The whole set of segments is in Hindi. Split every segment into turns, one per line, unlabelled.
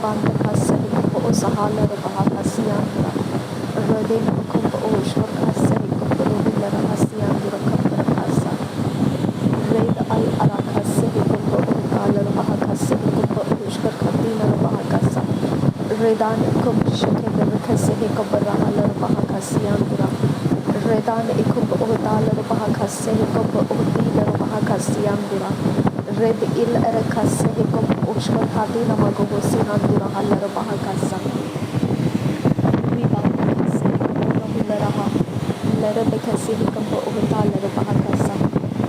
Rabanda Kasari Kumbo Sahala Rabaha Kasiandra Radin Kumbo Oshur Kasari Kumbo Rubilla Hasiandra Kapara Kasa Red Al Arakasari Kumbo Ukala Rabaha Kasari Kumbo Ushkar Katina Rabaha Kasa Redan Kum Shakendra Kasari Kabarahala Rabaha Kasiandra Redan Ikum Udala Rabaha Kasari Kumbo Udila Rabaha Kasiandra Red Il Erakasa Hikum Ushkar Katina Magosi Handura Hala Rabaha Kasa Lera Bekasi Hikumbo Udala Rabaha Kasa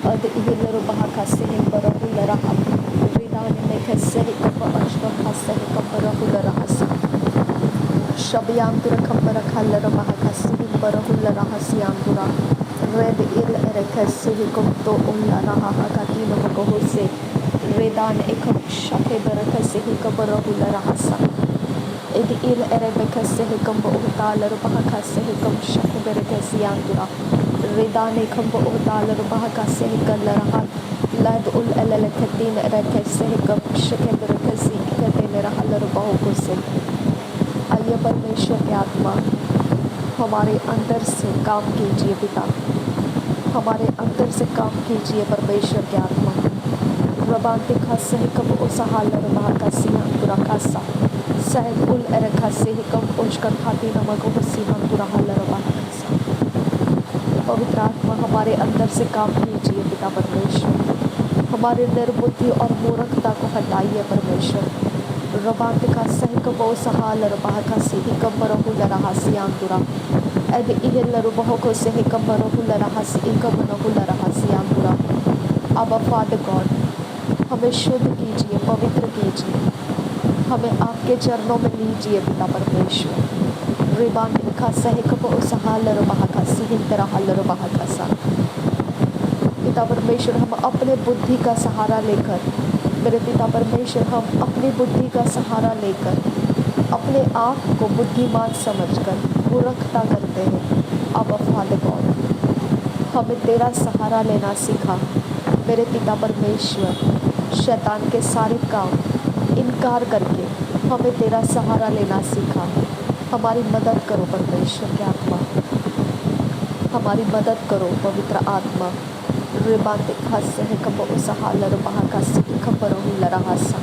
Ad Ihila Rabaha Kasi Himbarahu Leraha Ridani Mekase Hikumbo Ashkar Kasa Hikumbarahu Lerahasi Shabiandura Kambara Kala Rabaha Kasi Himbarahu Lerahasi Andura Red Il Erakasi Hikumto Ularaha Katina Magohose Redan Ekum Shake Berakasi Hikabarahu Lerahasa Ed Il Erebekasi Hikumbo Udala Rabaha Kasi Hikum Shake Berakasi Andura Redan Ekumbo Udala Rabaha Kasi Hikalaraha Lad Ul Elekatin Erakasi Hikum Shake Berakasi Katene Rahal Rabahu Kose आइए परमेश्वर की आत्मा हमारे अंदर से काम कीजिए पिता हमारे अंदर से काम कीजिए परमेश्वर की आत्मा रबांते खासे कब उसहाल रबा का सिया तुरा खासा सहद उल एरखा से कब उशकर खाती नमक उसीना तुरा हाल रबा खासा पवित्र आत्मा हमारे अंदर से काम कीजिए पिता परमेश्वर हमारे निर्बुद्धि और मूर्खता को हटाइए परमेश्वर रबांते खासे कब उसहाल रबा का से कब रहु लरहासी आंतुरा एद इहल रुबहो को से कब रहु लरहासी कब रहु लरहासी आंतुरा अब फादर गॉड हमें शुद्ध कीजिए पवित्र कीजिए हमें आपके चरणों में लीजिए पिता परमेश्वर रिबान लिखा सह कब उसहाल रबा का सिहिन तरह हल रबा का सा पिता परमेश्वर हम अपने बुद्धि का सहारा लेकर मेरे पिता परमेश्वर हम अपनी बुद्धि का सहारा लेकर अपने आप को बुद्धिमान समझकर मूर्खता करते हैं अब फादर गॉड हमें तेरा सहारा लेना सीखा मेरे पिता परमेश्वर शैतान के सारे काम इनकार करके हमें तेरा सहारा लेना सीखा हमारी मदद करो परमेश्वर की आत्मा हमारी मदद करो पवित्र आत्मा रिबाते खासे है कब उसहाल रबा का सिटी खबरों लरहासा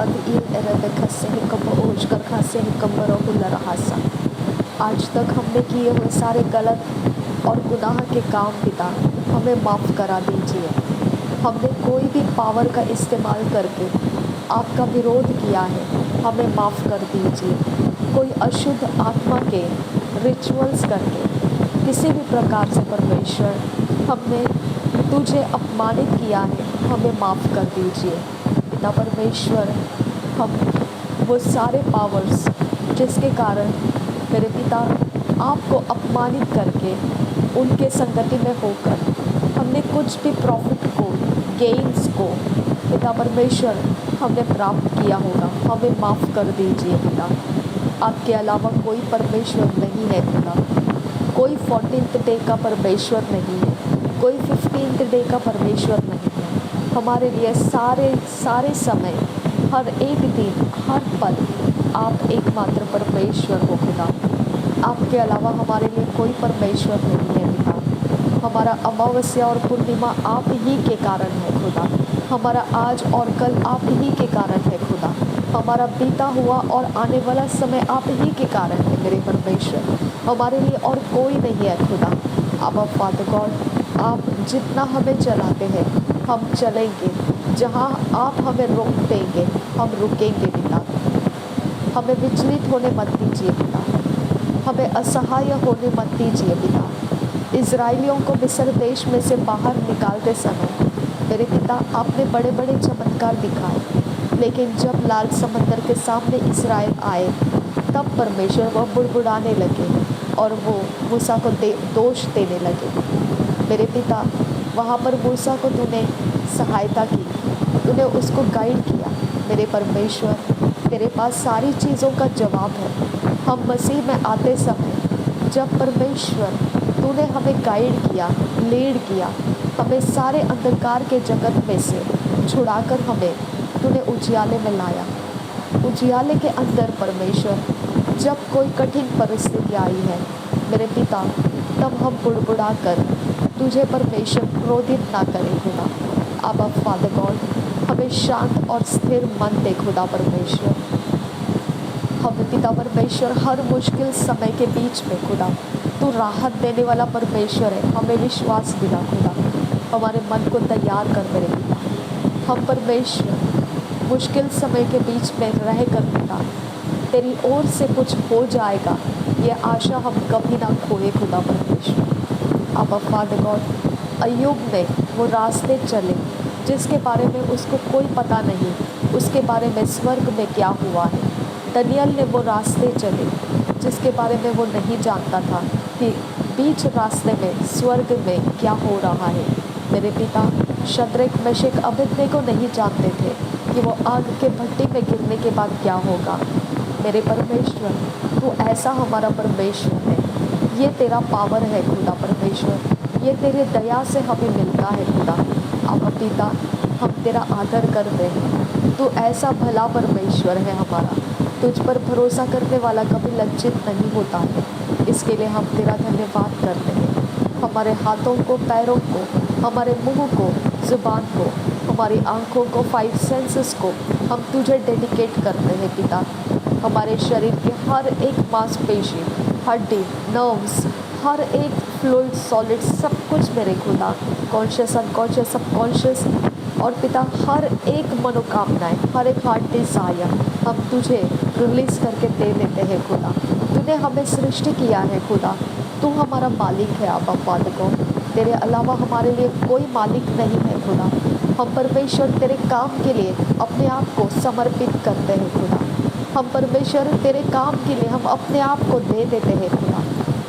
अद इल एरबे खासे है कब ओजकर खासे है कबरों लरहासा आज तक हमने किए हुए सारे गलत और गुनाह के काम पिता हमें माफ़ करा दीजिए हमने कोई भी पावर का इस्तेमाल करके आपका विरोध किया है हमें माफ़ कर दीजिए कोई अशुद्ध आत्मा के रिचुअल्स करके किसी भी प्रकार से परमेश्वर हमने तुझे अपमानित किया है हमें माफ़ कर दीजिए पिता परमेश्वर हम वो सारे पावर्स जिसके कारण मेरे पिता आपको अपमानित करके उनके संगति में होकर हमने कुछ भी प्रॉफिट को गेन्स को पिता परमेश्वर हमने प्राप्त किया होगा हमें माफ़ कर दीजिए पिता आपके अलावा कोई परमेश्वर नहीं है पिता कोई 14th डे का परमेश्वर नहीं है कोई 15th डे का परमेश्वर नहीं है हमारे लिए सारे समय हर एक दिन हर पल आप एकमात्र परमेश्वर हो पिता आपके अलावा हमारे लिए कोई परमेश्वर नहीं है पिता हमारा अमावस्या और पूर्णिमा आप ही के कारण है खुदा हमारा आज और कल आप ही के कारण है खुदा हमारा बीता हुआ और आने वाला समय आप ही के कारण है मेरे परमेश्वर हमारे लिए और कोई नहीं है खुदा अब फादर गॉड आप जितना हमें चलाते हैं हम चलेंगे जहाँ आप हमें रोक देंगे हम रुकेंगे पिता हमें विचलित होने मत दीजिए पिता हमें असहाय होने मत दीजिए पिता इज़राइलियों को मिस्र देश में से बाहर निकालते समय मेरे पिता आपने बड़े बड़े चमत्कार दिखाए लेकिन जब लाल समंदर के सामने इस्राएल आए तब परमेश्वर वह बुड़बुड़ाने लगे और वो मूसा को दोष देने लगे मेरे पिता वहाँ पर मूसा को तूने सहायता की तूने उसको गाइड किया मेरे परमेश्वर तेरे पास सारी चीज़ों का जवाब है हम मसीह में आते समय जब परमेश्वर तूने हमें गाइड किया लीड किया हमें सारे अंधकार के जगत में से छुड़ाकर हमें तूने उजियाले में लाया उजियाले के अंदर परमेश्वर, जब कोई कठिन परिस्थिति आई है मेरे पिता, तब हम बुड़बुड़ा कर तुझे परमेश्वर क्रोधित ना करें खुदा। अब फादर गॉड, हमें शांत और स्थिर मन दे खुदा परमेश्वर। हमें पिता परमेश्वर हर मुश्किल समय के बीच में खुदा तू राहत देने वाला परमेश्वर है। हमें विश्वास दिला खुदा, हमारे मन को तैयार कर मेरे पिता। हम परमेश्वर मुश्किल समय के बीच में रह कर पिता तेरी ओर से कुछ हो जाएगा, ये आशा हम कभी ना खोए खुदा परमेश्वर। अब फादर गॉड, अय्यूब ने वो रास्ते चले जिसके बारे में उसको कोई पता नहीं, उसके बारे में स्वर्ग में क्या हुआ है। दनियल ने वो रास्ते चले जिसके बारे में वो नहीं जानता था कि बीच रास्ते में स्वर्ग में क्या हो रहा है। मेरे पिता शद्रक मेशक अबेदनेगो नहीं जानते थे कि वो आग के भट्टी में गिरने के बाद क्या होगा। मेरे परमेश्वर, तू ऐसा हमारा परमेश्वर है। ये तेरा पावर है खुदा परमेश्वर, ये तेरे दया से हमें मिलता है खुदा। अब पिता, हम तेरा आदर करते हैं। तू ऐसा भला परमेश्वर है हमारा, तुझ पर भरोसा करने वाला कभी लज्जित नहीं होता है। इसके लिए हम तेरा धन्यवाद करते हैं। हमारे हाथों को, पैरों को, हमारे मुंह को, ज़ुबान को, हमारी आँखों को, 5 सेंसेस को हम तुझे डेडिकेट करते हैं पिता। हमारे शरीर के हर एक मांसपेशी, हड्डी, नर्व्स, हर एक फ्लूइड, सॉलिड, सब कुछ मेरे खुदा, कॉन्शियस, अनकॉन्शियस, सबकॉन्शियस और पिता हर एक मनोकामनाएं, हर एक हार्ट डिज़ायर हम तुझे रिलीज़ करके दे देते हैं खुदा। तूने हमें सृष्टि किया है खुदा, तू हमारा मालिक है। आबा फादर को, तेरे अलावा हमारे लिए कोई मालिक नहीं है खुदा। हम परमेश्वर तेरे काम के लिए अपने आप को समर्पित करते हैं खुदा। हम परमेश्वर तेरे काम के लिए हम अपने आप को दे देते हैं खुदा।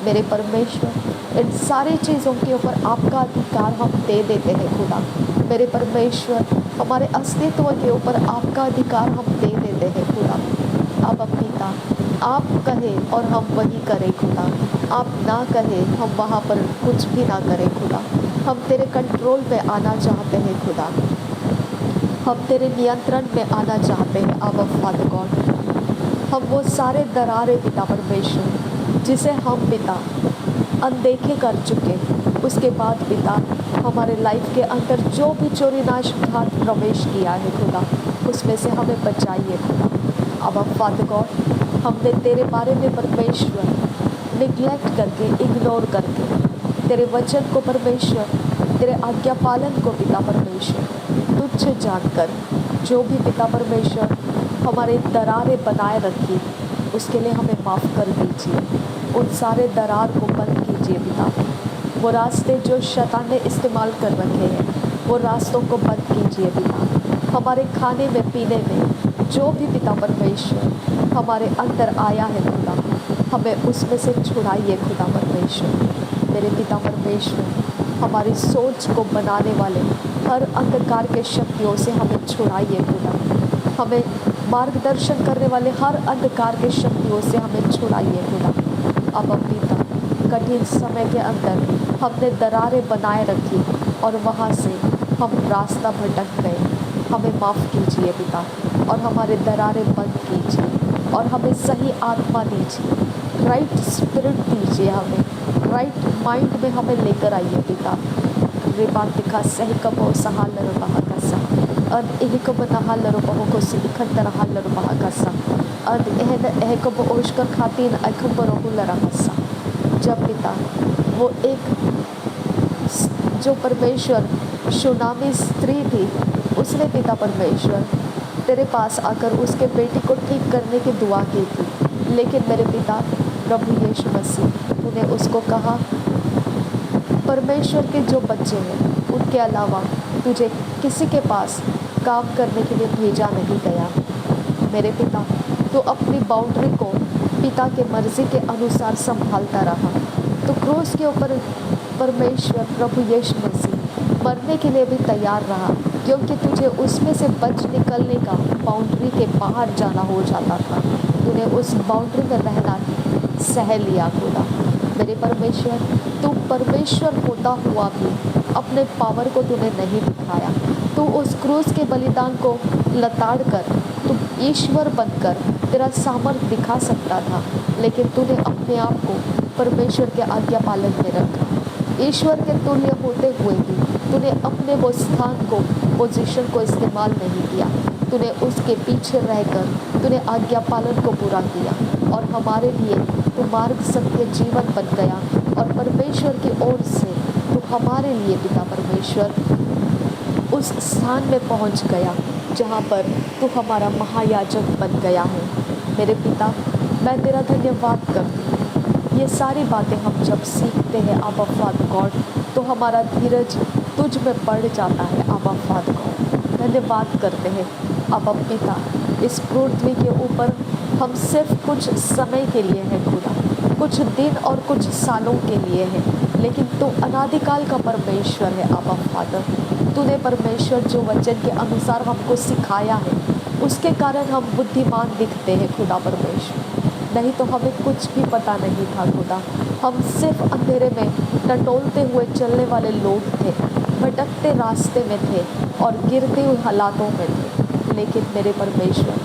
मेरे परमेश्वर, इन सारी चीज़ों के ऊपर आपका अधिकार हम दे देते हैं खुदा। मेरे परमेश्वर, हमारे अस्तित्व के ऊपर आपका अधिकार हम दे देते हैं खुदा। अब पिता, आप कहें और हम वही करें खुदा, आप ना कहें हम वहाँ पर कुछ भी ना करें खुदा। हम तेरे कंट्रोल में आना चाहते हैं खुदा, हम तेरे नियंत्रण में आना चाहते हैं। अब फादर गॉड, हम वो सारे दरारे पिता परमेश्वर जिसे हम पिता अनदेखे कर चुके, उसके बाद पिता हमारे लाइफ के अंदर जो भी चोरी नाशघात प्रवेश किया है खुदा, उसमें से हमें बचाइए खुदा। अब फादर गॉड, हमने तेरे बारे में परमेश्वर निगलेक्ट करके, इग्नोर करके तेरे वचन को परमेश्वर, तेरे आज्ञा पालन को पिता परमेश्वर तुच्छ जानकर जो भी पिता परमेश्वर हमारे दरारें बनाए रखी, उसके लिए हमें माफ़ कर दीजिए। उन सारे दरार को बंद कीजिए पिता। वो रास्ते जो शैतान ने इस्तेमाल कर रखे हैं, वो रास्तों को बंद कीजिए पिता। हमारे खाने में, पीने में जो भी पिता परमेश्वर हमारे अंदर आया है खुदा, हमें उसमें से छुड़ाइए खुदा परमेश्वर। मेरे पिता परमेश्वर, हमारी सोच को बनाने वाले हर अंधकार के शक्तियों से हमें छुड़ाइए खुदा। हमें मार्गदर्शन करने वाले हर अंधकार के शक्तियों से हमें छुड़ाइए खुदा। अब पिता, कठिन समय के अंदर हमने दरारें बनाए रखी और वहाँ से हम रास्ता भटक गए, हमें माफ़ कीजिए पिता और हमारे दरारें बंद कीजिए और हमें सही आत्मा दीजिए, राइट स्पिरिट दीजिए, हमें राइट माइंड में हमें लेकर आइए पिता। रेबातिका सही कबो सहाल रहा कसा अद एह कब नहाल रहो को सिखन तरहाल रहा कसा अद एह कब ओशकर खातीन अखब रहुल रहसा। जब पिता वो एक जो परमेश्वर शुनामी स्त्री थी, उसने पिता परमेश्वर तेरे पास आकर उसके बेटी को ठीक करने की दुआ की थी, लेकिन मेरे पिता प्रभु यीशु मसीह, तूने उसको कहा परमेश्वर के जो बच्चे हैं उनके अलावा तुझे किसी के पास काम करने के लिए भेजा नहीं गया। मेरे पिता, तो अपनी बाउंड्री को पिता के मर्ज़ी के अनुसार संभालता रहा। तो क्रूस के ऊपर परमेश्वर प्रभु यीशु मसीह मरने के लिए भी तैयार रहा, क्योंकि तुझे उसमें से बच निकलने का बाउंड्री के बाहर जाना हो जाता था। तूने उस बाउंड्री में रहना सह लिया खुदा। मेरे परमेश्वर, तू परमेश्वर होता हुआ भी अपने पावर को तूने नहीं दिखाया। तू उस क्रूस के बलिदान को लताड़ कर तू ईश्वर बनकर तेरा सामर्थ्य दिखा सकता था, लेकिन तूने अपने आप को परमेश्वर के आज्ञा पालन में रखा। ईश्वर के तुल्य होते हुए भी तूने अपने वो स्थान को, पोजीशन को इस्तेमाल नहीं किया। तूने उसके पीछे रहकर तूने आज्ञा पालन को पूरा किया और हमारे लिए तू मार्ग, सत्य, जीवन बन गया। और परमेश्वर की ओर से तू हमारे लिए पिता परमेश्वर उस स्थान में पहुंच गया जहां पर तू हमारा महायाजक बन गया है। मेरे पिता, मैं तेरा धन्यवाद करती हूँ। ये सारी बातें हम जब सीखते हैं आबा फादर गॉड, तो हमारा धीरज तुझ में बढ़ जाता है आबा फादर गॉड। धन्यवाद करते हैं आबा पिता, इस पृथ्वी के ऊपर हम सिर्फ कुछ समय के लिए हैं खुदा, कुछ दिन और कुछ सालों के लिए हैं, लेकिन तू अनादिकाल का परमेश्वर है आबा फादर। तूने परमेश्वर जो वचन के अनुसार हमको सिखाया है, उसके कारण हम बुद्धिमान दिखते हैं खुदा परमेश्वर। नहीं तो हमें कुछ भी पता नहीं था खुदा, हम सिर्फ अंधेरे में टटोलते हुए चलने वाले लोग थे, भटकते रास्ते में थे और गिरते हुए हालातों में थे। लेकिन मेरे परमेश्वर,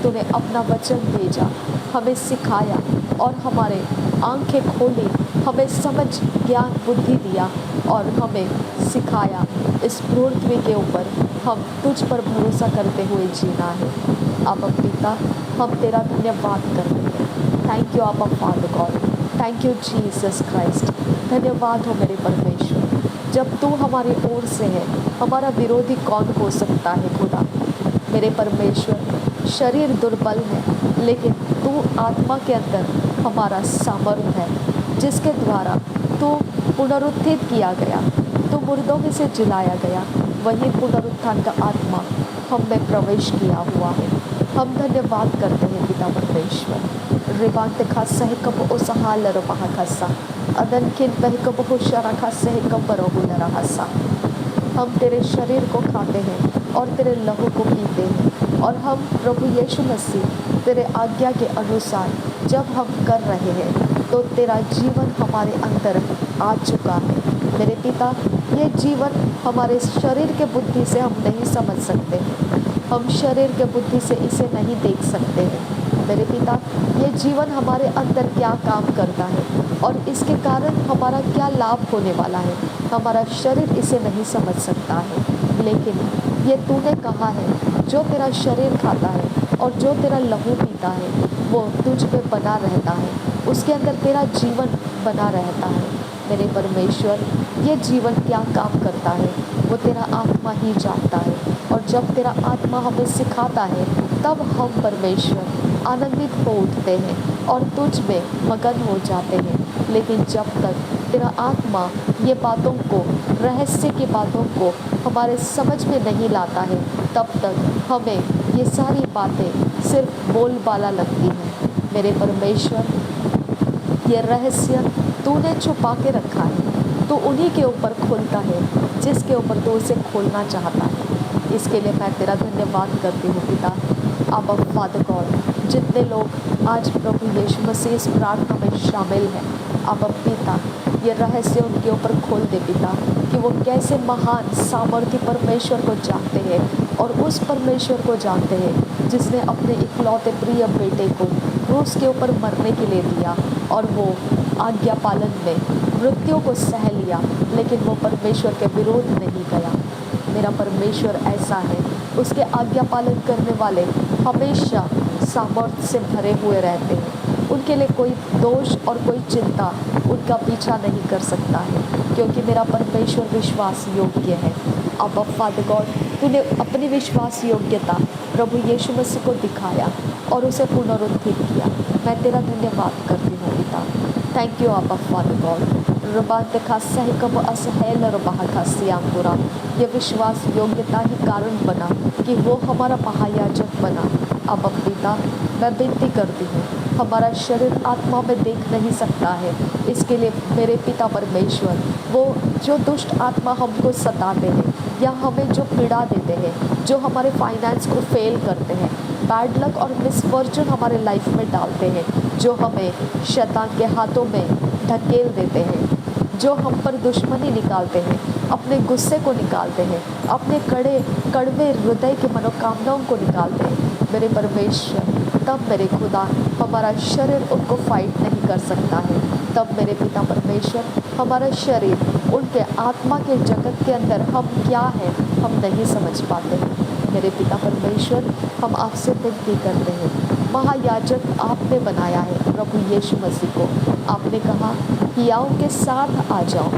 तूने अपना वचन भेजा, हमें सिखाया और हमारे आंखें खोली, हमें समझ, ज्ञान, बुद्धि दिया और हमें सिखाया इस पृथ्वी के ऊपर हम तुझ पर भरोसा करते हुए जीना है। आबा पिता, हम तेरा धन्यवाद करते हैं। थैंक यू आबा father God, thank you Jesus Christ. धन्यवाद हो मेरे परमेश्वर, जब तू हमारी ओर से है, हमारा विरोधी कौन हो सकता है खुदा। मेरे परमेश्वर, शरीर दुर्बल है, लेकिन तू आत्मा के अंदर हमारा सामर्थ्य है, जिसके द्वारा तू पुनरुत्थित किया गया, तू मुर्दों में से जिलाया गया। वही पुनरुत्थान का आत्मा हम में प्रवेश किया हुआ है। हम धन्यवाद करते हैं पिता परमेश्वर। रिबांत खासा है कब ओ सहाल रहा खासा अदन किन बह कब हो शरा खासे है कब बरोगुल रहा सा। हम तेरे शरीर को खाते हैं और तेरे लहू को पीते हैं, और हम प्रभु यीशु मसीह तेरे आज्ञा के अनुसार जब हम कर रहे हैं तो तेरा जीवन हमारे अंदर आ चुका है। मेरे पिता, ये जीवन हमारे शरीर के बुद्धि से हम नहीं समझ सकते हैं, हम शरीर के बुद्धि से इसे नहीं देख सकते हैं। मेरे पिता, ये जीवन हमारे अंदर क्या काम करता है और इसके कारण हमारा क्या लाभ होने वाला है, हमारा शरीर इसे नहीं समझ सकता है। लेकिन ये तूने कहा है, जो तेरा शरीर खाता है और जो तेरा लहू पीता है वो तुझ पे बना रहता है, उसके अंदर तेरा जीवन बना रहता है। मेरे परमेश्वर, ये जीवन क्या काम करता है वो तेरा आत्मा ही जानता है, और जब तेरा आत्मा हमें सिखाता है तब हम परमेश्वर आनंदित हो उठते हैं और तुझ में मगन हो जाते हैं। लेकिन जब तक तेरा आत्मा ये बातों को, रहस्य की बातों को हमारे समझ में नहीं लाता है, तब तक हमें ये सारी बातें सिर्फ बोलबाला लगती हैं। मेरे परमेश्वर, ये रहस्य तूने छुपा के रखा है, तो उन्हीं के ऊपर खोलता है जिसके ऊपर तू उसे खोलना चाहता है। इसके लिए मैं तेरा धन्यवाद करती हूँ पिता। आबा फादर गॉड, जितने लोग आज प्रभु यीशु मसीह इस प्रार्थना में शामिल हैं, आबा पिता, ये रहस्य उनके ऊपर खोल दे पिता, कि वो कैसे महान सामर्थ्य परमेश्वर को जानते हैं और उस परमेश्वर को जानते हैं जिसने अपने इकलौते प्रिय बेटे को क्रूस के ऊपर मरने के लिए दिया, और वो आज्ञा पालन में मृत्यु को सह लिया, लेकिन वो परमेश्वर के विरोध नहीं गया। मेरा परमेश्वर ऐसा है, उसके आज्ञा पालन करने वाले हमेशा सामर्थ्य से भरे हुए रहते हैं। उनके लिए कोई दोष और कोई चिंता उनका पीछा नहीं कर सकता है, क्योंकि मेरा परमेश्वर विश्वास योग्य है। अब फादर गॉड, तूने अपनी विश्वास योग्यता प्रभु यीशु मसीह को दिखाया और उसे पुनरुत्थित किया। मैं तेरा धन्यवाद करती हूँ पिता। थैंक यू आबा फादर गॉड। रबाते खासा ही कब असहल रबाह खासियांगुरा, ये विश्वास योग्यता ही कारण बना कि वो हमारा महायाजक बना। अब पिता, मैं विनती करती हूँ, हमारा शरीर आत्मा में देख नहीं सकता है, इसके लिए मेरे पिता परमेश्वर, वो जो दुष्ट आत्मा हमको सताते हैं या हमें जो पीड़ा देते हैं, जो हमारे फाइनेंस को फेल करते हैं, बैड लक और मिसफॉर्चून हमारे लाइफ में डालते हैं, जो हमें शैतान के हाथों में धकेल देते हैं, जो हम पर दुश्मनी निकालते हैं, अपने गुस्से को निकालते हैं, अपने कड़वे हृदय के मनोकामनाओं को निकालते हैं मेरे परमेश्वर, तब मेरे खुदा हमारा शरीर उनको फाइट नहीं कर सकता है। तब मेरे पिता परमेश्वर हमारा शरीर उनके आत्मा के जगत के अंदर हम क्या है हम नहीं समझ पाते हैं। मेरे पिता परमेश्वर, हम आपसे विनती करते हैं, महायाजक आपने बनाया है प्रभु यीशु मसीह को। आपने कहा हियाओं के साथ आ जाओ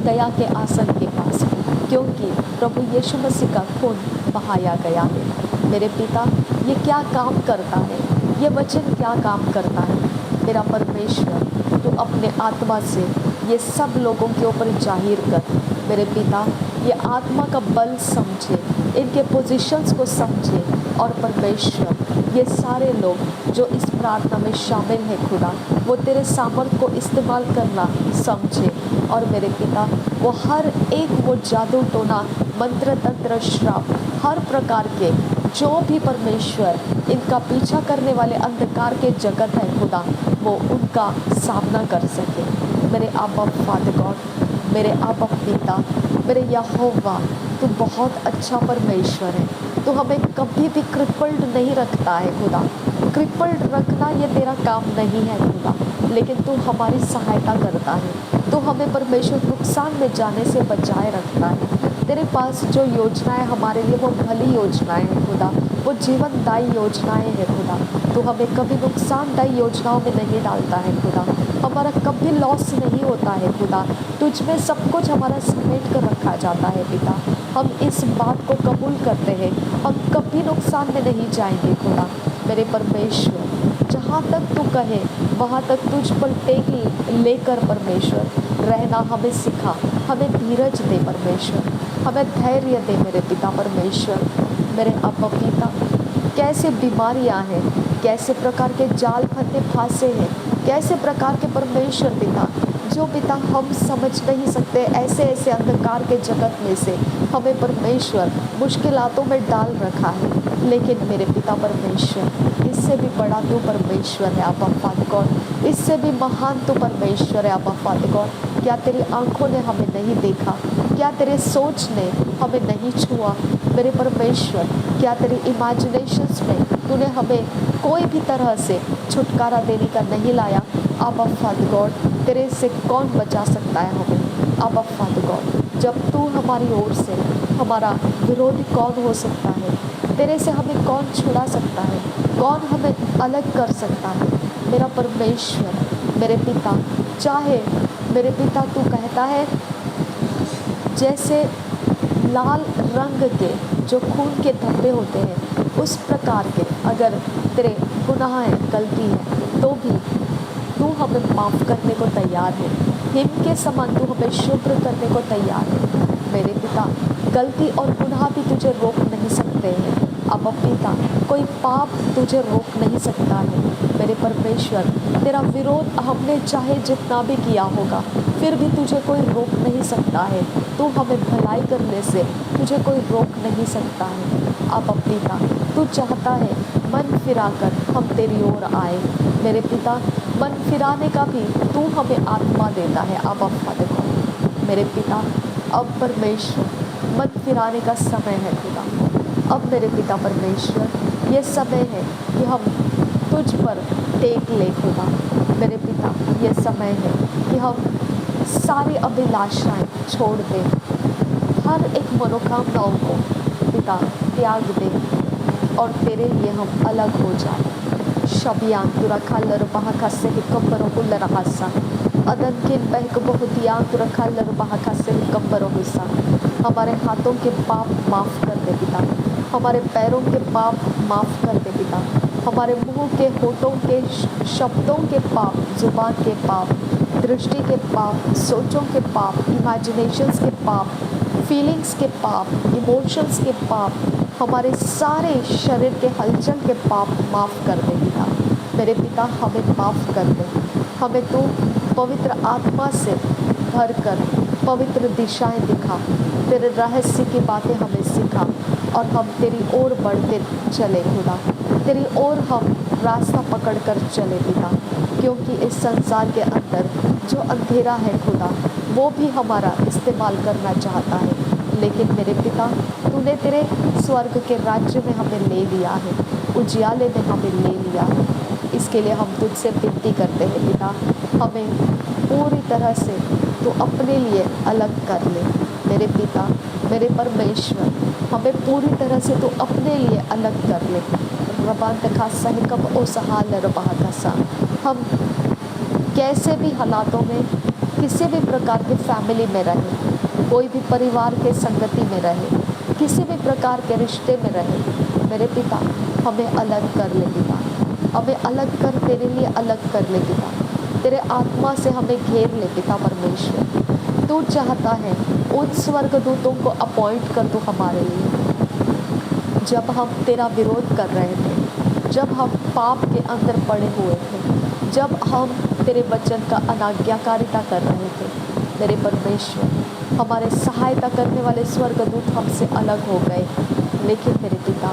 दया के आसन के पास, क्योंकि प्रभु यीशु मसीह का खून बहाया गया है। मेरे पिता, ये क्या काम करता है, ये वचन क्या काम करता है मेरा परमेश्वर, तो अपने आत्मा से ये सब लोगों के ऊपर जाहिर कर। मेरे पिता, ये आत्मा का बल समझे, इनके पोजीशंस को समझे, और परमेश्वर ये सारे लोग जो इस प्रार्थना में शामिल हैं खुदा, वो तेरे सामर्थ को इस्तेमाल करना समझे। और मेरे पिता, वो हर एक वो जादू टोना मंत्र तंत्र श्राप हर प्रकार के जो भी परमेश्वर इनका पीछा करने वाले अंधकार के जगत है खुदा, वो उनका सामना कर सके। मेरे आबा फादर गॉड, मेरे आबा पिता, मेरे यहोवा, तू बहुत अच्छा परमेश्वर है। तू हमें कभी भी क्रिपल्ड नहीं रखता है खुदा। क्रिपल्ड रखना ये तेरा काम नहीं है खुदा, लेकिन तू हमारी सहायता करता है। तू हमें परमेश्वर नुकसान में जाने से बचाए रखता है। तेरे पास जो योजनाएं हमारे लिए वो भली योजनाएं हैं खुदा, वो जीवनदायी योजनाएं हैं खुदा। तू हमें कभी नुकसानदायी योजनाओं में नहीं डालता है खुदा। हमारा कभी लॉस नहीं होता है खुदा। तुझ में सब कुछ हमारा समेट कर रखा जाता है पिता। हम इस बात को कबूल करते हैं, हम कभी नुकसान में नहीं जाएंगे खुदा। मेरे परमेश्वर, जहाँ तक तू कहे वहाँ तक तुझ पर टेक लेकर परमेश्वर रहना हमें सिखा। हमें धीरज दे परमेश्वर, हमें धैर्य दे मेरे पिता परमेश्वर। मेरे अब्बा पिता, कैसे बीमारियां हैं, कैसे प्रकार के जाल फंदे फांसे हैं, कैसे प्रकार के परमेश्वर पिता, जो पिता हम समझ नहीं सकते, ऐसे ऐसे अंधकार के जगत में से हमें परमेश्वर मुश्किलातों में डाल रखा है। लेकिन मेरे पिता परमेश्वर, इससे भी बड़ा तू परमेश्वर है अब्बा फादर गॉड, इससे भी महान तू परमेश्वर है अब्बा फादर गॉड। क्या तेरी आंखों ने हमें नहीं देखा? क्या तेरे सोच ने हमें नहीं छुआ? मेरे परमेश्वर, क्या तेरी इमेजिनेशंस में तूने हमें कोई भी तरह से छुटकारा देने का नहीं लाया? अब्बा फादर गॉड, तेरे से कौन बचा सकता है हमें? अब्बा फादर गॉड, जब तू हमारी ओर से, हमारा विरोधी कौन हो सकता है? तेरे से हमें कौन छुड़ा सकता है? कौन हमें अलग कर सकता है? मेरा परमेश्वर, मेरे पिता, चाहे मेरे पिता तू कहता है जैसे लाल रंग के जो खून के धब्बे होते हैं, उस प्रकार के अगर तेरे गुनाह है, गलती है, तो भी तू हमें माफ़ करने को तैयार है। हिम के समान तू हमें शुभ्र करने को तैयार है। मेरे पिता, गलती और गुनाह भी तुझे रोक नहीं सकते हैं। अब पिता, कोई पाप तुझे रोक नहीं सकता है। मेरे परमेश्वर, तेरा विरोध हमने चाहे जितना भी किया होगा, फिर भी तुझे कोई रोक नहीं सकता है। तू हमें भलाई करने से तुझे कोई रोक नहीं सकता है। अब पिता, तू चाहता है मन फिराकर हम तेरी ओर आए। मेरे पिता, मन फिराने का भी तू हमें आत्मा देता है। अब फादर गॉड, मेरे पिता, अब परमेश्वर मन फिराने का समय है खुदा। अब मेरे पिता परमेश्वर, ये समय है कि हम तुझ पर टेक ले खुदा। मेरे पिता, ये समय है कि हम सारी अभिलाषाएं छोड़ दें, हर एक मनोकामनाओं को पिता त्याग दें और तेरे लिए हम अलग हो जाए। शबियान तुरा खालर बहाका से हिकम्बरों को लरहासा अदन के बहक बहुतियान तुरा खालर बहाका से हिकम्बरों हिस्सा। हमारे हाथों के पाप माफ़ कर दे पिता, हमारे पैरों के पाप माफ़ कर दे पिता, हमारे मुंह के होठों के शब्दों के पाप, जुबान के पाप, दृष्टि के पाप, सोचों के पाप, इमेजिनेशंस के पाप, फीलिंग्स के पाप, इमोशंस के पाप, हमारे सारे शरीर के हलचल के पाप माफ़ कर दे पिता। मेरे पिता, हमें माफ़ कर दे। हमें तू पवित्र आत्मा से भर कर पवित्र दिशाएं दिखा, तेरे रहस्य की बातें हमें सिखा और हम तेरी ओर बढ़ते चले खुदा। तेरी ओर हम रास्ता पकड़ कर चले पिता, क्योंकि इस संसार के अंदर जो अंधेरा है खुदा, वो भी हमारा इस्तेमाल करना चाहता है। लेकिन मेरे पिता, तूने तेरे स्वर्ग के राज्य में हमें ले लिया है, उजियाले में हमें ले लिया है। इसके लिए हम तुझसे विनती करते हैं पिता, हमें पूरी तरह से तू अपने लिए अलग कर ले। मेरे पिता, मेरे परमेश्वर, हमें पूरी तरह से तू अपने लिए अलग कर ले। हम कैसे भी हालातों में, किसी भी प्रकार के फैमिली में रहें, कोई भी परिवार के संगति में रहे, किसी भी प्रकार के रिश्ते में रहे, मेरे पिता हमें अलग कर ले पिता, हमें अलग कर, तेरे लिए अलग कर ले पिता, तेरे आत्मा से हमें घेर ले पिता परमेश्वर। तू चाहता है उन स्वर्गदूतों को अपॉइंट कर तू हमारे लिए। जब हम तेरा विरोध कर रहे थे, जब हम पाप के अंदर पड़े हुए थे, जब हम तेरे वचन का अनाज्ञाकारिता कर रहे थे, मेरे परमेश्वर, हमारे सहायता करने वाले स्वर्गदूत हमसे अलग हो गए। लेकिन मेरे पिता,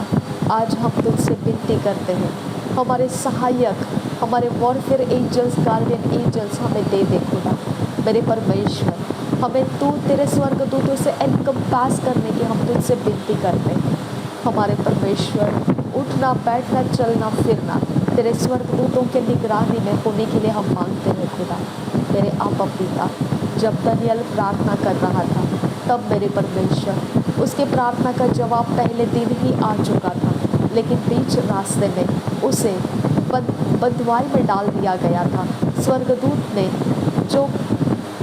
आज हम तुझसे विनती करते हैं, हमारे सहायक, हमारे वॉरफेयर एंजल्स, गार्डियन एंजल्स हमें दे दे खुदा। मेरे परमेश्वर, हमें तू तेरे स्वर्गदूतों से एनकम्पास करने की हम तुझसे विनती करते हैं। हमारे परमेश्वर, उठना बैठना चलना फिरना तेरे स्वर्गदूतों के निगरानी में होने के लिए हम मांगते हैं खुदा। तेरे आपा पिता, जब दानियल प्रार्थना कर रहा था, तब मेरे परमेश्वर उसके प्रार्थना का जवाब पहले दिन ही आ चुका था, लेकिन बीच रास्ते में उसे बंधुआई में डाल दिया गया था। स्वर्गदूत ने जो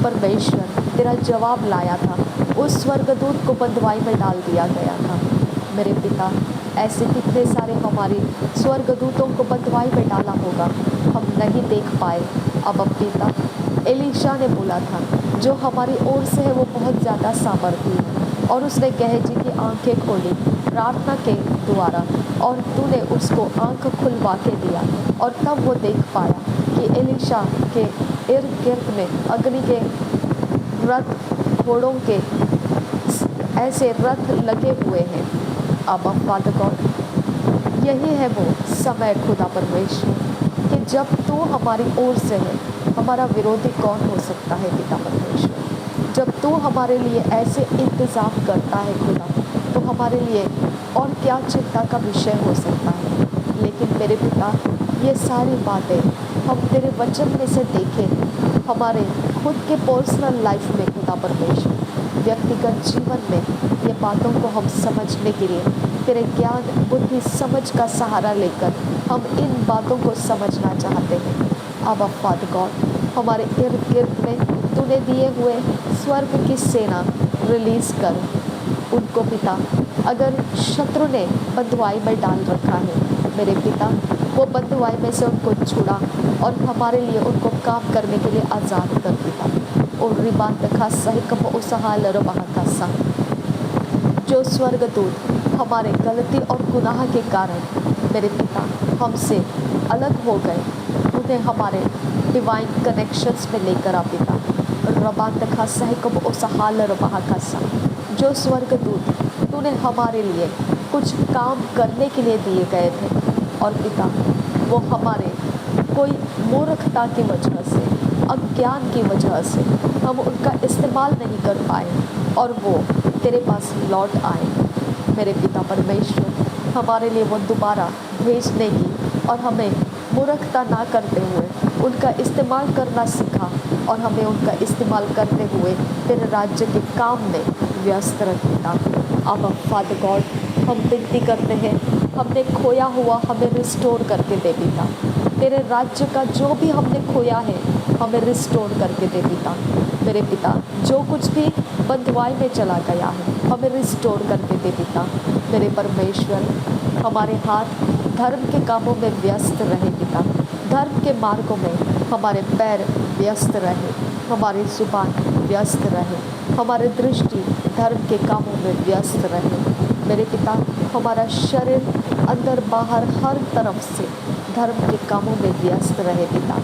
परमेश्वर तेरा जवाब लाया था, उस स्वर्गदूत को बंधुआई में डाल दिया गया था। मेरे पिता, ऐसे कितने सारे हमारे स्वर्गदूतों को बंधुआई में डाला होगा, हम नहीं देख पाए। अब पिता, एलीशा ने बोला था, जो हमारी ओर से है वो बहुत ज़्यादा सामर्थी है, और उसने गेहजी की आंखें खोली प्रार्थना के द्वारा, और तूने उसको आंख खुलवा के दिया, और तब वो देख पाया कि एलीशा के इर्द गिर्द में अग्नि के रथ, घोड़ों के ऐसे रथ लगे हुए हैं। अब फादर गॉड, यही है वो समय खुदा परमेश्वर कि जब तू हमारी ओर से है, हमारा विरोधी कौन हो सकता है पिता परमेश्वर। जब तू हमारे लिए ऐसे इंतज़ाम करता है खुदा, तो हमारे लिए और क्या चिंता का विषय हो सकता है। लेकिन मेरे पिता, ये सारी बातें हम तेरे वचन में से देखें, हमारे खुद के पर्सनल लाइफ में खुदा परमेश्वर, व्यक्तिगत जीवन में ये बातों को हम समझने के लिए तेरे ज्ञान बुद्धि समझ का सहारा लेकर हम इन बातों को समझना चाहते हैं। अब फादर गॉड, हमारे इर्द गिर्द में तूने दिए हुए स्वर्ग की सेना रिलीज़ कर उनको पिता। अगर शत्रु ने बंधुआई में डाल रखा है, मेरे पिता, वो बंधुआई में से उनको छुड़ा और हमारे लिए उनको काम करने के लिए आज़ाद कर पिता। और रिबान तखा सही कम उसहा लरबहा का सा, जो स्वर्गदूत हमारे गलती और गुनाह के कारण मेरे पिता हमसे अलग हो गए, उन्हें हमारे डिवाइन कनेक्शंस में लेकर आ पिता। रबान तखा सही कम उसहा लरबहा का सा, जो स्वर्गदूत तूने हमारे लिए कुछ काम करने के लिए दिए गए थे, और पिता वो हमारे कोई मूर्खता की वजह से, अज्ञान की वजह से हम उनका इस्तेमाल नहीं कर पाए, और वो तेरे पास लौट आए। मेरे पिता परमेश्वर, हमारे लिए वो दोबारा भेजने की और हमें मूर्खता ना करते हुए उनका इस्तेमाल करना सीखा, और हमें उनका इस्तेमाल करते हुए तेरे राज्य के काम में व्यस्त रख पिता। अब फादर गॉड, हम विनती करते हैं, हमने खोया हुआ हमें रिस्टोर करके दे पिता। तेरे राज्य का जो भी हमने खोया है, हमें रिस्टोर करके दे पिता। मेरे पिता, जो कुछ भी बंधुआई में चला गया है, हमें रिस्टोर करके दे पिता। मेरे परमेश्वर, हमारे हाथ धर्म के कामों में व्यस्त रहे पिता, धर्म के मार्गों में हमारे पैर व्यस्त रहे, हमारी जुबान व्यस्त रहे, हमारे दृष्टि धर्म के कामों में व्यस्त रहे। मेरे पिता, हमारा शरीर अंदर बाहर हर तरफ से धर्म के कामों में व्यस्त रहे पिता।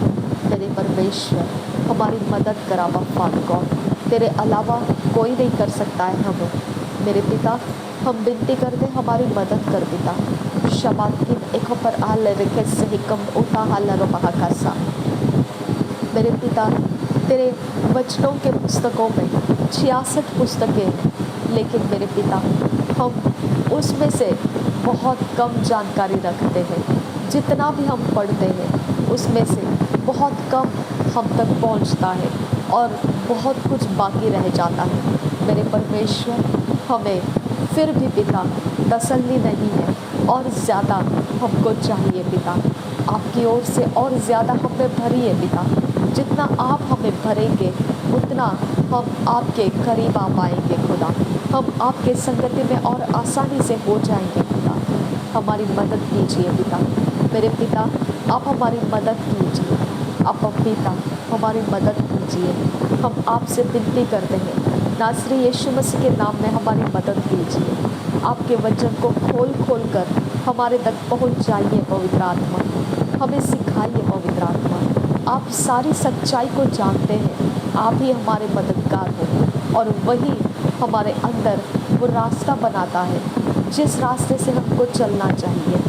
मेरे परमेश्वर, हमारी मदद करा फादर गॉड, तेरे अलावा कोई नहीं कर सकता है हमें। मेरे पिता, हम विनती करते हमारी मदद कर पिता। शबात की एक पर आल रखे सही कम उठा हाल रो बहा का सा। मेरे पिता, तेरे वचनों के पुस्तकों में 66 पुस्तकें हैं, लेकिन मेरे पिता हम उसमें से बहुत कम जानकारी रखते हैं। जितना भी हम पढ़ते हैं उसमें से बहुत कम हम तक पहुंचता है और बहुत कुछ बाकी रह जाता है। मेरे परमेश्वर, हमें फिर भी पिता तसल्ली नहीं है और ज़्यादा हमको चाहिए पिता। आपकी ओर से और ज़्यादा हमें भरिए पिता। जितना आप हमें भरेंगे उतना हम आपके करीब आ पाएंगे खुदा। हम आपके संगति में और आसानी से हो जाएंगे पिता। हमारी मदद कीजिए पिता। मेरे पिता, आप हमारी मदद कीजिए। आप पिता हमारी मदद कीजिए। हम आपसे विनती करते हैं, नासरी यीशु मसीह के नाम में हमारी मदद कीजिए। आपके वचन को खोल खोल कर हमारे तक पहुंच जाइए पवित्र आत्मा। हमें सिखाइए पवित्र आत्मा। आप सारी सच्चाई को जानते हैं। आप ही हमारे मददगार हैं और वही हमारे अंदर वो रास्ता बनाता है जिस रास्ते से हमको चलना चाहिए,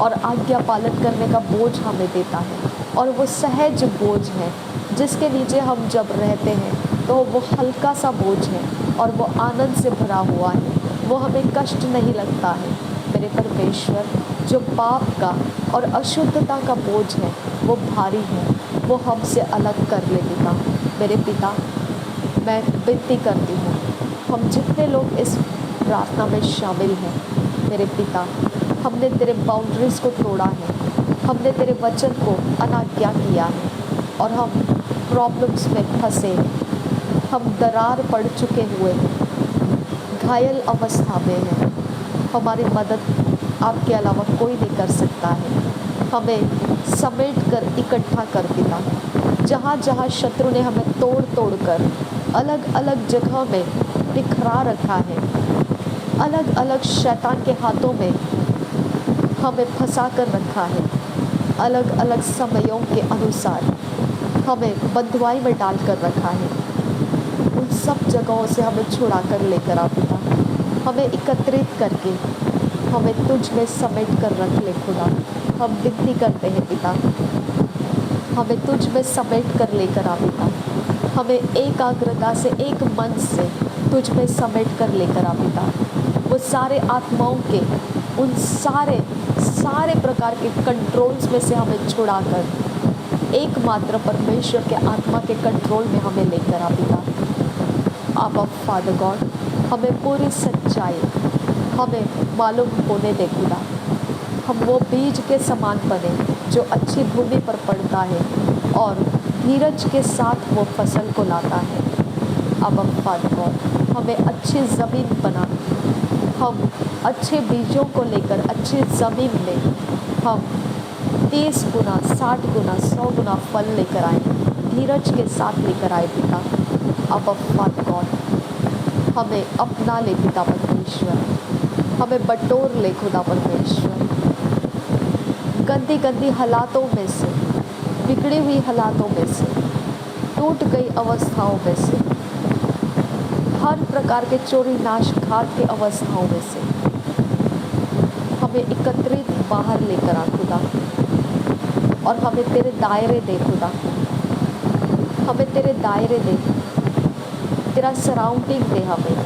और आज्ञा पालन करने का बोझ हमें देता है। और वो सहज बोझ है जिसके नीचे हम जब रहते हैं तो वो हल्का सा बोझ है और वो आनंद से भरा हुआ है। वो हमें कष्ट नहीं लगता है। मेरे परमेश्वर, जो पाप का और अशुद्धता का बोझ है वो भारी है, वो हमसे अलग कर ले पिता। मेरे पिता, मैं विनती करती हूँ, हम जितने लोग इस प्रार्थना में शामिल हैं मेरे पिता, हमने तेरे बाउंड्रीज़ को तोड़ा है, हमने तेरे वचन को अनाज्ञा किया है और हम प्रॉब्लम्स में फंसे, हम दरार पड़ चुके हुए हैं, घायल अवस्था में हैं। हमारी मदद आपके अलावा कोई नहीं कर सकता है। हमें समेट कर इकट्ठा कर पिता। जहाँ जहाँ शत्रु ने हमें तोड़ तोड़ कर अलग अलग जगह में बिखरा रखा है, अलग अलग शैतान के हाथों में हमें फंसा कर रखा है, अलग अलग समयों के अनुसार हमें बंधुआई में डाल कर रखा है, उन सब जगहों से हमें छुड़ा कर लेकर आ पिता। हमें एकत्रित करके हमें तुझ में समेट कर रख ले खुदा। हम विनती करते हैं पिता, हमें तुझ में समेट कर लेकर आ पिता। हमें एकाग्रता से, एक मन से तुझ में समेट कर लेकर आ पिता। वो सारे आत्माओं के उन सारे प्रकार के कंट्रोल्स में से हमें छुड़ाकर एकमात्र परमेश्वर के आत्मा के कंट्रोल में हमें लेकर आ पिता। आबा फादर गॉड, हमें पूरी सच्चाई हमें मालूम होने दे खुदा। हम वो बीज के समान बने जो अच्छी भूमि पर पड़ता है और धीरज के साथ वो फसल को लाता है। अब फादर गॉड, हमें अच्छी ज़मीन बना, हम अच्छे बीजों को लेकर अच्छी ज़मीन में हम 30 गुना, 60 गुना, 100 गुना फल लेकर आए, धीरज के साथ लेकर आए पिता। अब फादर गॉड, हमें अपना ले पिता परमेश्वर, हमें बटोर ले खुदा परमेश्वर। गंदी गंदी हालातों में से, बिगड़ी हुई हालातों में से, टूट गई अवस्थाओं में से, हर प्रकार के चोरी नाशघात के अवस्थाओं में से हमें एकत्रित बाहर लेकर आ खुदा, और हमें तेरे दायरे दे खुदा। हमें तेरे दायरे दे, तेरा सराउंडिंग दे, हमें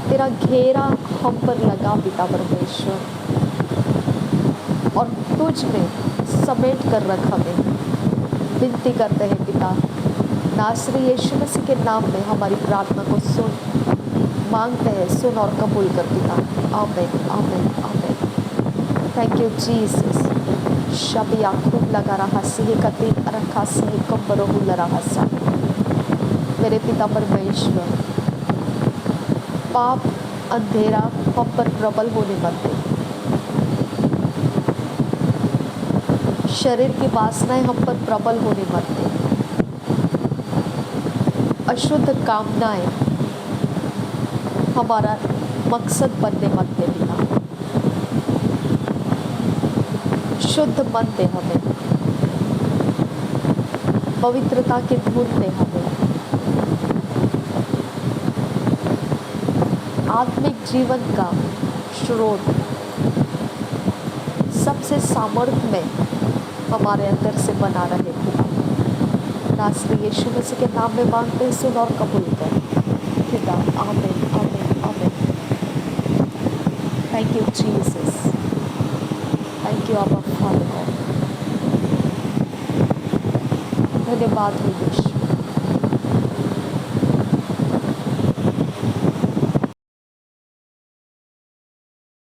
तेरा घेरा हम पर लगा पिता परमेश्वर, और तुझ में समेट कर रख हमें। विनती करते हैं पिता, नासरी यीशु मसीह के नाम में हमारी प्रार्थना को सुन, मांगते हैं, सुन और कबूल कर पिता। आमीन, आमीन, आमीन। Thank you Jesus. शबिया खूब लगा रहा सिही कती रखा सिही कब्बरो रहा सा। मेरे पिता परमेश्वर, पाप अंधेरा हम पर प्रबल होने मत दे। शरीर की वासनाएं हम पर प्रबल होने मत दे। अशुद्ध कामनाएं हमारा मकसद बनने मत दे पिता। शुद्ध मन दे हमें, पवित्रता की धुन दे हमें, आत्मिक जीवन का स्रोत सबसे सामर्थ्य में हमारे अंदर से बना रहे खुदा। नासरी यीशु मसीह के नाम में मांगते हैं, सुन और कबूल कर खुदा। आमीन आमीन आमीन। Thank you Jesus, thank you आबा फादर गॉड। धन्यवाद हो यीशु।